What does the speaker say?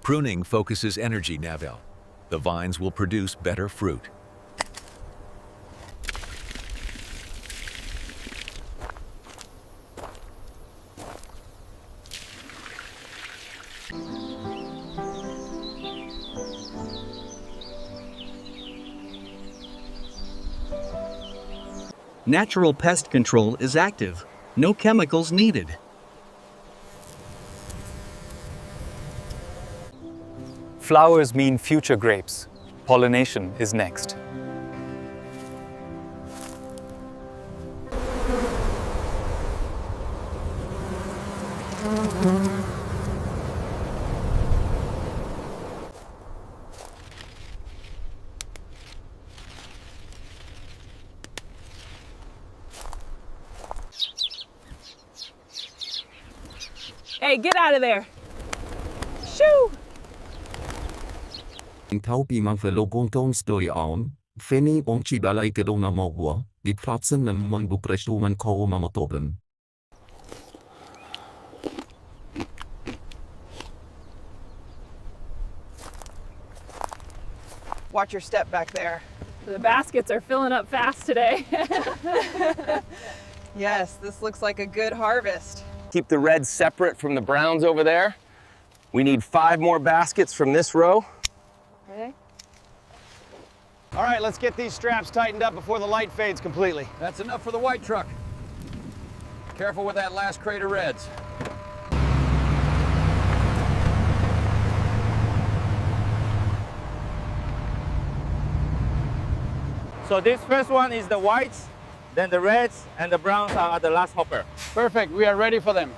Pruning focuses energy, Navel. The vines will produce better fruit. Natural pest control is active. No chemicals needed. Flowers mean future grapes. Pollination is next. Hey, get out of there! Shoo! Thau pi mang verlogon tons stoi aan, feni on ci balai kedona mogwa, die plaatsen en man bupresto man kao mamotoben. Watch your step back there. The baskets are filling up fast today. Yes, this looks like a good harvest. Keep the reds separate from the browns over there. We need 5 more baskets from this row. Okay. All right, let's get these straps tightened up before the light fades completely. That's enough for the white truck. Careful with that last crate of reds. So this first one is the whites, then the reds, and the browns are the last hopper. Perfect, we are ready for them.